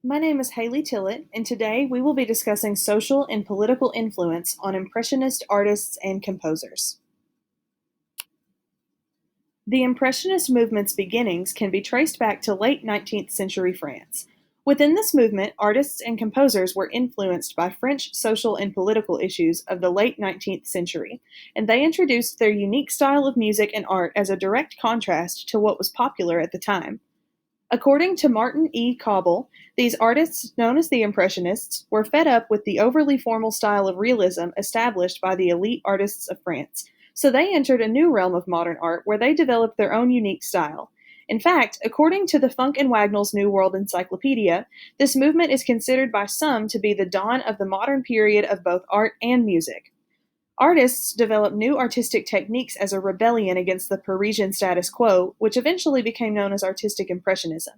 My name is Haley Tillett, and today we will be discussing social and political influence on Impressionist artists and composers. The Impressionist movement's beginnings can be traced back to late 19th century France. Within this movement, artists and composers were influenced by French social and political issues of the late 19th century, and they introduced their unique style of music and art as a direct contrast to what was popular at the time. According to Martin E. Cobble, these artists, known as the Impressionists, were fed up with the overly formal style of realism established by the elite artists of France, so they entered a new realm of modern art where they developed their own unique style. In fact, according to the Funk and Wagnall's New World Encyclopedia, this movement is considered by some to be the dawn of the modern period of both art and music. Artists developed new artistic techniques as a rebellion against the Parisian status quo, which eventually became known as artistic impressionism.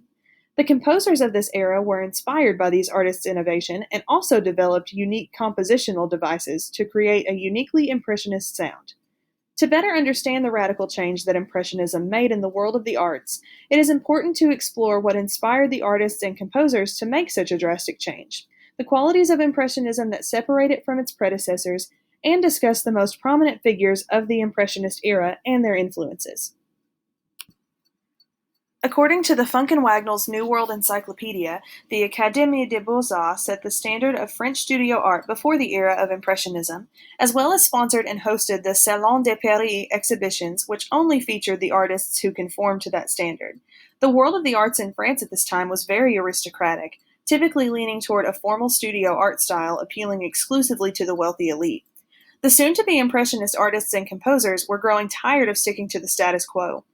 The composers of this era were inspired by these artists' innovation and also developed unique compositional devices to create a uniquely impressionist sound. To better understand the radical change that Impressionism made in the world of the arts, it is important to explore what inspired the artists and composers to make such a drastic change, the qualities of Impressionism that separate it from its predecessors, and discuss the most prominent figures of the Impressionist era and their influences. According to the Funk and Wagnall's New World Encyclopedia, the Académie des Beaux-Arts set the standard of French studio art before the era of Impressionism, as well as sponsored and hosted the Salon de Paris exhibitions, which only featured the artists who conformed to that standard. The world of the arts in France at this time was very aristocratic, typically leaning toward a formal studio art style appealing exclusively to the wealthy elite. The soon-to-be Impressionist artists and composers were growing tired of sticking to the status quo.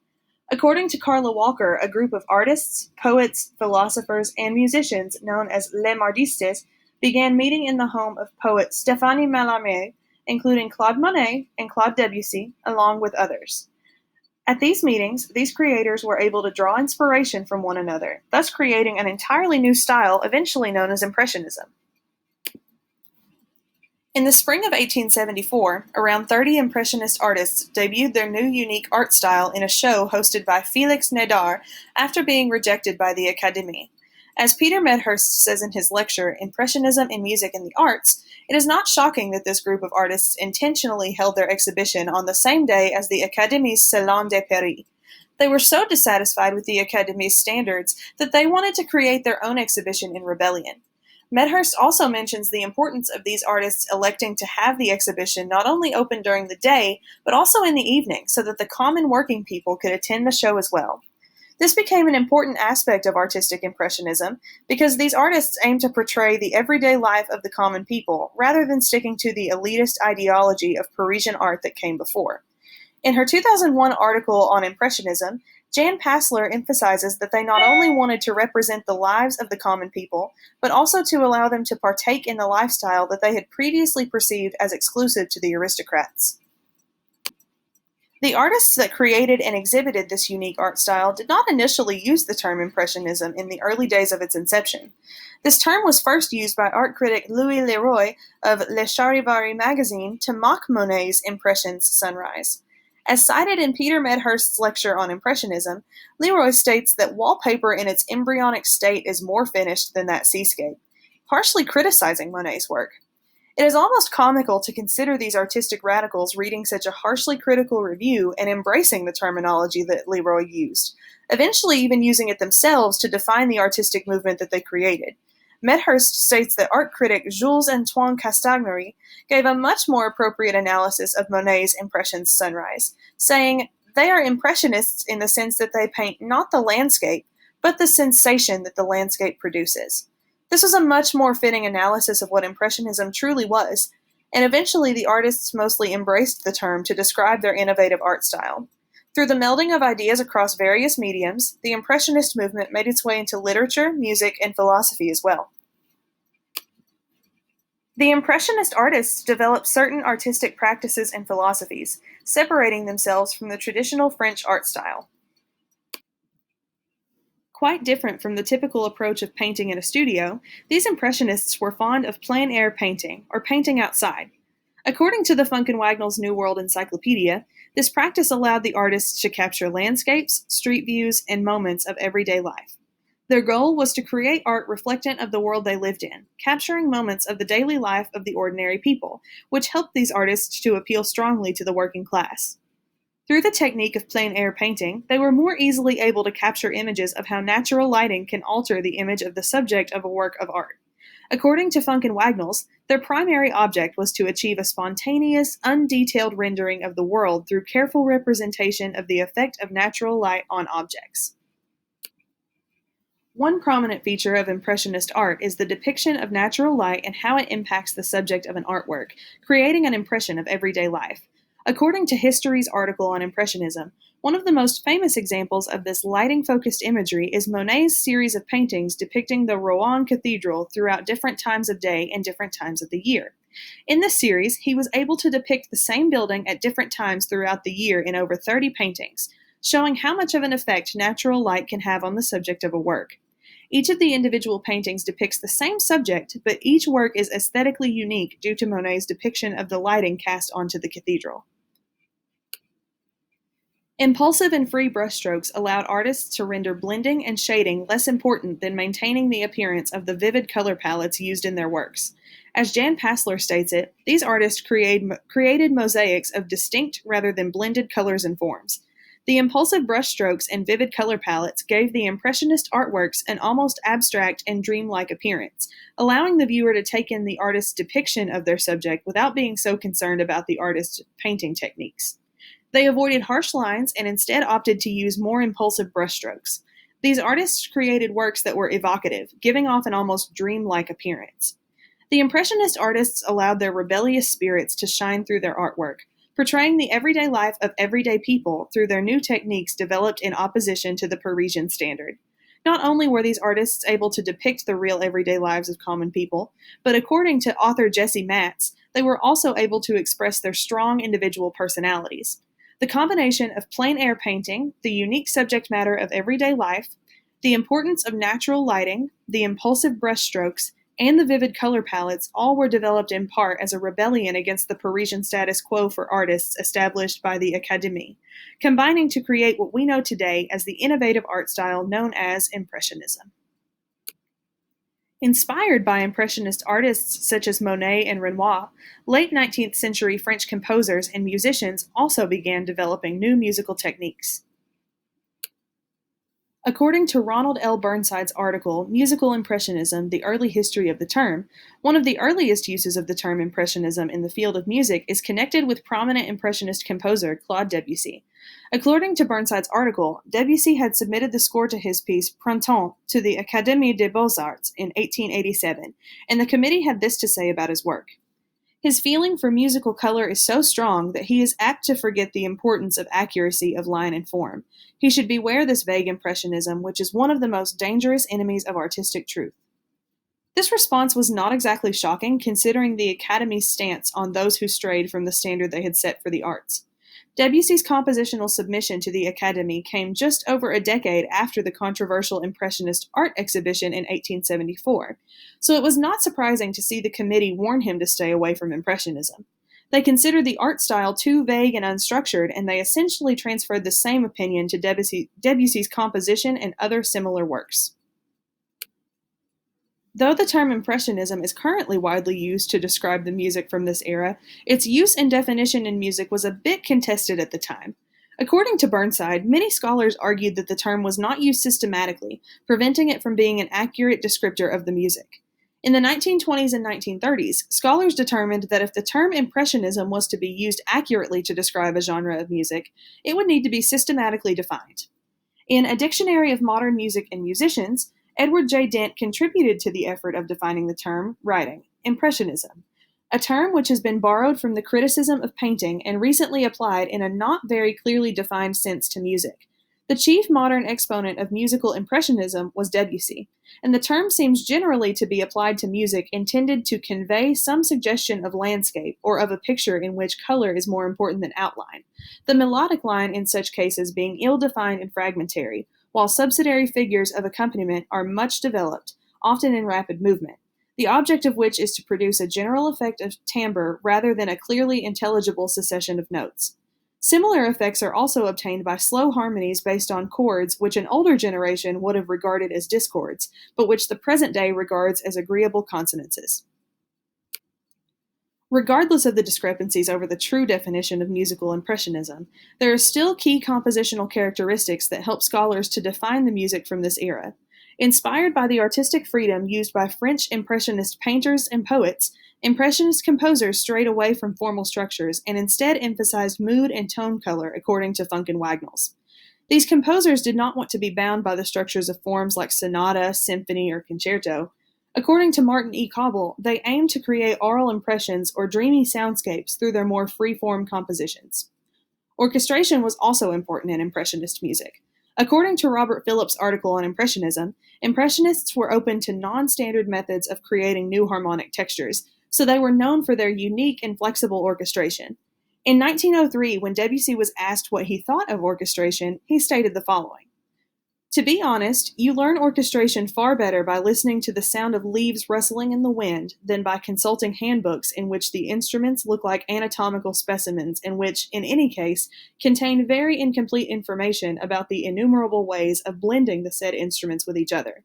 According to Carla Walker, a group of artists, poets, philosophers, and musicians known as Les Mardistes began meeting in the home of poet Stéphane Mallarmé, including Claude Monet and Claude Debussy, along with others. At these meetings, these creators were able to draw inspiration from one another, thus creating an entirely new style eventually known as Impressionism. In the spring of 1874, around 30 Impressionist artists debuted their new unique art style in a show hosted by Félix Nadar after being rejected by the Académie. As Peter Medhurst says in his lecture, Impressionism in Music and the Arts, it is not shocking that this group of artists intentionally held their exhibition on the same day as the Académie's Salon de Paris. They were so dissatisfied with the Académie's standards that they wanted to create their own exhibition in rebellion. Medhurst also mentions the importance of these artists electing to have the exhibition not only open during the day, but also in the evening, so that the common working people could attend the show as well. This became an important aspect of artistic impressionism because these artists aimed to portray the everyday life of the common people, rather than sticking to the elitist ideology of Parisian art that came before. In her 2001 article on Impressionism, Jan Passler emphasizes that they not only wanted to represent the lives of the common people, but also to allow them to partake in the lifestyle that they had previously perceived as exclusive to the aristocrats. The artists that created and exhibited this unique art style did not initially use the term Impressionism in the early days of its inception. This term was first used by art critic Louis Leroy of Le Charivari magazine to mock Monet's Impressions Sunrise. As cited in Peter Medhurst's lecture on Impressionism, Leroy states that wallpaper in its embryonic state is more finished than that seascape, harshly criticizing Monet's work. It is almost comical to consider these artistic radicals reading such a harshly critical review and embracing the terminology that Leroy used, eventually even using it themselves to define the artistic movement that they created. Medhurst states that art critic Jules-Antoine Castagnary gave a much more appropriate analysis of Monet's Impressions Sunrise, saying, "They are impressionists in the sense that they paint not the landscape, but the sensation that the landscape produces." This was a much more fitting analysis of what Impressionism truly was, and eventually the artists mostly embraced the term to describe their innovative art style. Through the melding of ideas across various mediums, the Impressionist movement made its way into literature, music, and philosophy as well. The Impressionist artists developed certain artistic practices and philosophies, separating themselves from the traditional French art style. Quite different from the typical approach of painting in a studio, these Impressionists were fond of plein-air painting, or painting outside. According to the Funk and Wagnall's New World Encyclopedia, this practice allowed the artists to capture landscapes, street views, and moments of everyday life. Their goal was to create art reflectant of the world they lived in, capturing moments of the daily life of the ordinary people, which helped these artists to appeal strongly to the working class. Through the technique of plein air painting, they were more easily able to capture images of how natural lighting can alter the image of the subject of a work of art. According to Funk and Wagnalls, their primary object was to achieve a spontaneous, undetailed rendering of the world through careful representation of the effect of natural light on objects. One prominent feature of Impressionist art is the depiction of natural light and how it impacts the subject of an artwork, creating an impression of everyday life. According to History's article on Impressionism, one of the most famous examples of this lighting-focused imagery is Monet's series of paintings depicting the Rouen Cathedral throughout different times of day and different times of the year. In this series, he was able to depict the same building at different times throughout the year in over 30 paintings, showing how much of an effect natural light can have on the subject of a work. Each of the individual paintings depicts the same subject, but each work is aesthetically unique due to Monet's depiction of the lighting cast onto the cathedral. Impulsive and free brushstrokes allowed artists to render blending and shading less important than maintaining the appearance of the vivid color palettes used in their works. As Jan Passler states it, these artists created mosaics of distinct rather than blended colors and forms. The impulsive brushstrokes and vivid color palettes gave the Impressionist artworks an almost abstract and dreamlike appearance, allowing the viewer to take in the artist's depiction of their subject without being so concerned about the artist's painting techniques. They avoided harsh lines and instead opted to use more impulsive brushstrokes. These artists created works that were evocative, giving off an almost dreamlike appearance. The Impressionist artists allowed their rebellious spirits to shine through their artwork, portraying the everyday life of everyday people through their new techniques developed in opposition to the Parisian standard. Not only were these artists able to depict the real everyday lives of common people, but according to author Jesse Matz, they were also able to express their strong individual personalities. The combination of plein air painting, the unique subject matter of everyday life, the importance of natural lighting, the impulsive brushstrokes, and the vivid color palettes all were developed in part as a rebellion against the Parisian status quo for artists established by the Académie, combining to create what we know today as the innovative art style known as Impressionism. Inspired by Impressionist artists such as Monet and Renoir, late 19th century French composers and musicians also began developing new musical techniques. According to Ronald L. Burnside's article, Musical Impressionism, The Early History of the Term, one of the earliest uses of the term Impressionism in the field of music is connected with prominent Impressionist composer Claude Debussy. According to Burnside's article, Debussy had submitted the score to his piece Printemps to the Académie des Beaux-Arts in 1887, and the committee had this to say about his work. His feeling for musical color is so strong that he is apt to forget the importance of accuracy of line and form. He should beware this vague impressionism, which is one of the most dangerous enemies of artistic truth. This response was not exactly shocking, considering the Academy's stance on those who strayed from the standard they had set for the arts. Debussy's compositional submission to the Académie came just over a decade after the controversial Impressionist art exhibition in 1874, so it was not surprising to see the committee warn him to stay away from Impressionism. They considered the art style too vague and unstructured, and they essentially transferred the same opinion to Debussy's composition and other similar works. Though the term Impressionism is currently widely used to describe the music from this era, its use and definition in music was a bit contested at the time. According to Burnside, many scholars argued that the term was not used systematically, preventing it from being an accurate descriptor of the music. In the 1920s and 1930s, scholars determined that if the term Impressionism was to be used accurately to describe a genre of music, it would need to be systematically defined. In A Dictionary of Modern Music and Musicians, Edward J. Dent contributed to the effort of defining the term, writing, Impressionism, a term which has been borrowed from the criticism of painting and recently applied in a not very clearly defined sense to music. The chief modern exponent of musical impressionism was Debussy, and the term seems generally to be applied to music intended to convey some suggestion of landscape or of a picture in which color is more important than outline, the melodic line in such cases being ill-defined and fragmentary, while subsidiary figures of accompaniment are much developed, often in rapid movement, the object of which is to produce a general effect of timbre rather than a clearly intelligible succession of notes. Similar effects are also obtained by slow harmonies based on chords which an older generation would have regarded as discords, but which the present day regards as agreeable consonances. Regardless of the discrepancies over the true definition of musical impressionism, there are still key compositional characteristics that help scholars to define the music from this era. Inspired by the artistic freedom used by French Impressionist painters and poets, Impressionist composers strayed away from formal structures and instead emphasized mood and tone color, according to Funk and Wagnalls. These composers did not want to be bound by the structures of forms like sonata, symphony, or concerto. According to Martin E. Cobble, they aimed to create aural impressions or dreamy soundscapes through their more free-form compositions. Orchestration was also important in Impressionist music. According to Robert Phillips' article on Impressionism, Impressionists were open to non-standard methods of creating new harmonic textures, so they were known for their unique and flexible orchestration. In 1903, when Debussy was asked what he thought of orchestration, he stated the following: "To be honest, you learn orchestration far better by listening to the sound of leaves rustling in the wind than by consulting handbooks in which the instruments look like anatomical specimens and which, in any case, contain very incomplete information about the innumerable ways of blending the said instruments with each other."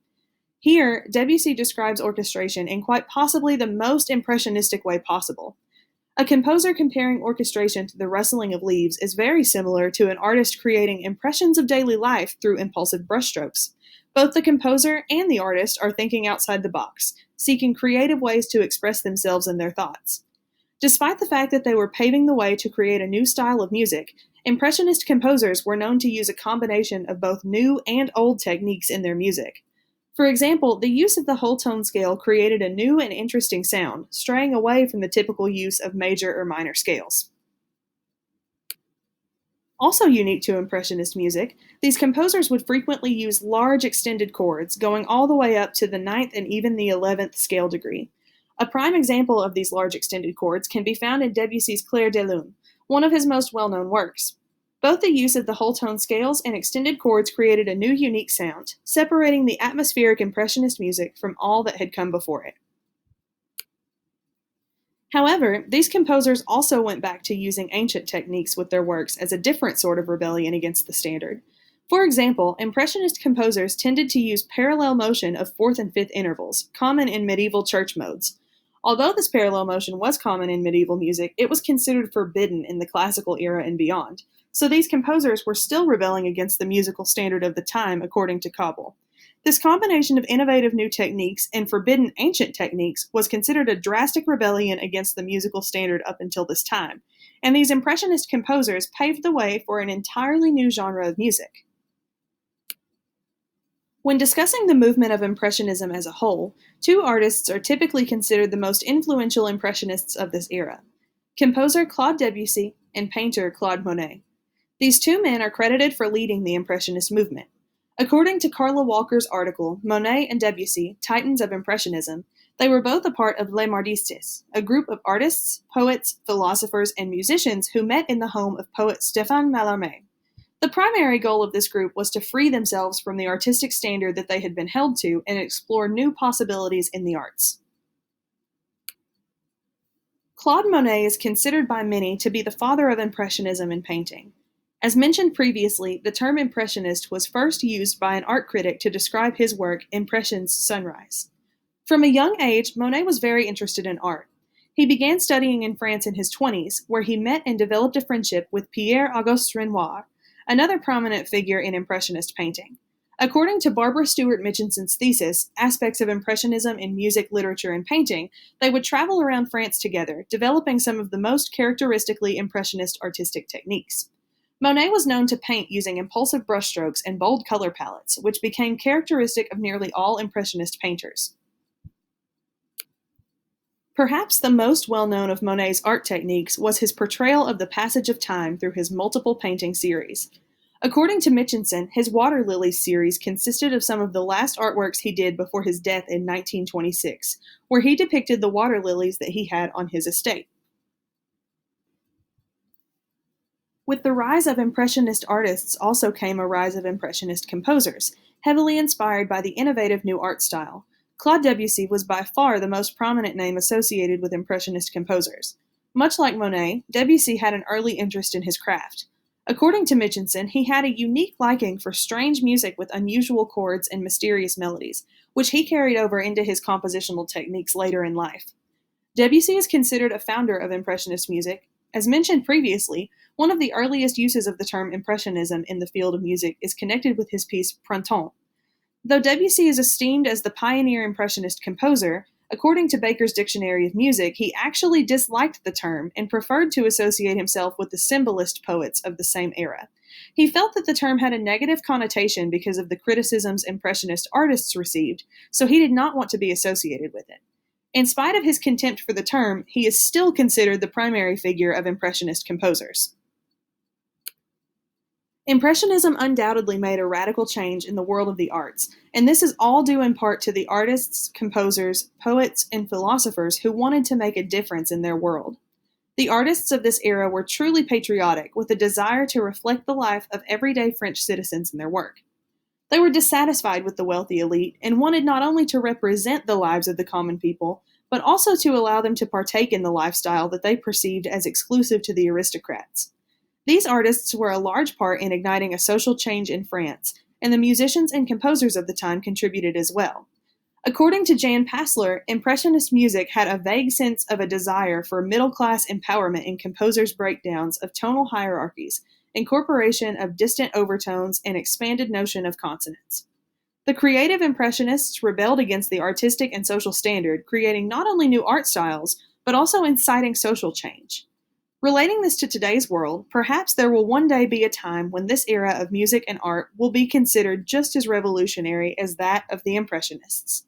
Here, Debussy describes orchestration in quite possibly the most impressionistic way possible. A composer comparing orchestration to the rustling of leaves is very similar to an artist creating impressions of daily life through impulsive brushstrokes. Both the composer and the artist are thinking outside the box, seeking creative ways to express themselves and their thoughts. Despite the fact that they were paving the way to create a new style of music, Impressionist composers were known to use a combination of both new and old techniques in their music. For example, the use of the whole tone scale created a new and interesting sound, straying away from the typical use of major or minor scales. Also unique to Impressionist music, these composers would frequently use large extended chords, going all the way up to the ninth and even the 11th scale degree. A prime example of these large extended chords can be found in Debussy's Clair de Lune, one of his most well-known works. Both the use of the whole tone scales and extended chords created a new unique sound, separating the atmospheric Impressionist music from all that had come before it. However, these composers also went back to using ancient techniques with their works as a different sort of rebellion against the standard. For example, Impressionist composers tended to use parallel motion of fourth and fifth intervals, common in medieval church modes. Although this parallel motion was common in medieval music, it was considered forbidden in the classical era and beyond. So these composers were still rebelling against the musical standard of the time, according to Cobble. This combination of innovative new techniques and forbidden ancient techniques was considered a drastic rebellion against the musical standard up until this time, and these Impressionist composers paved the way for an entirely new genre of music. When discussing the movement of Impressionism as a whole, two artists are typically considered the most influential Impressionists of this era: composer Claude Debussy and painter Claude Monet. These two men are credited for leading the Impressionist movement. According to Carla Walker's article, Monet and Debussy, Titans of Impressionism, they were both a part of Les Mardistes, a group of artists, poets, philosophers, and musicians who met in the home of poet Stéphane Mallarmé. The primary goal of this group was to free themselves from the artistic standard that they had been held to and explore new possibilities in the arts. Claude Monet is considered by many to be the father of Impressionism in painting. As mentioned previously, the term Impressionist was first used by an art critic to describe his work, Impression's Sunrise. From a young age, Monet was very interested in art. He began studying in France in his 20s, where he met and developed a friendship with Pierre-Auguste Renoir, another prominent figure in Impressionist painting. According to Barbara Stewart Mitchinson's thesis, Aspects of Impressionism in Music, Literature, and Painting, they would travel around France together, developing some of the most characteristically Impressionist artistic techniques. Monet was known to paint using impulsive brushstrokes and bold color palettes, which became characteristic of nearly all Impressionist painters. Perhaps the most well-known of Monet's art techniques was his portrayal of the passage of time through his multiple painting series. According to Mitchinson, his Water Lilies series consisted of some of the last artworks he did before his death in 1926, where he depicted the water lilies that he had on his estate. With the rise of Impressionist artists also came a rise of Impressionist composers, heavily inspired by the innovative new art style. Claude Debussy was by far the most prominent name associated with Impressionist composers. Much like Monet, Debussy had an early interest in his craft. According to Mitchinson, he had a unique liking for strange music with unusual chords and mysterious melodies, which he carried over into his compositional techniques later in life. Debussy is considered a founder of Impressionist music. As mentioned previously, one of the earliest uses of the term Impressionism in the field of music is connected with his piece Printemps. Though Debussy is esteemed as the pioneer Impressionist composer, according to Baker's Dictionary of Music, he actually disliked the term and preferred to associate himself with the symbolist poets of the same era. He felt that the term had a negative connotation because of the criticisms Impressionist artists received, so he did not want to be associated with it. In spite of his contempt for the term, he is still considered the primary figure of Impressionist composers. Impressionism undoubtedly made a radical change in the world of the arts, and this is all due in part to the artists, composers, poets, and philosophers who wanted to make a difference in their world. The artists of this era were truly patriotic, with a desire to reflect the life of everyday French citizens in their work. They were dissatisfied with the wealthy elite and wanted not only to represent the lives of the common people, but also to allow them to partake in the lifestyle that they perceived as exclusive to the aristocrats. These artists were a large part in igniting a social change in France, and the musicians and composers of the time contributed as well. According to Jan Passler, Impressionist music had a vague sense of a desire for middle-class empowerment in composers' breakdowns of tonal hierarchies, incorporation of distant overtones, and expanded notion of consonants. The creative Impressionists rebelled against the artistic and social standard, creating not only new art styles, but also inciting social change. Relating this to today's world, perhaps there will one day be a time when this era of music and art will be considered just as revolutionary as that of the Impressionists.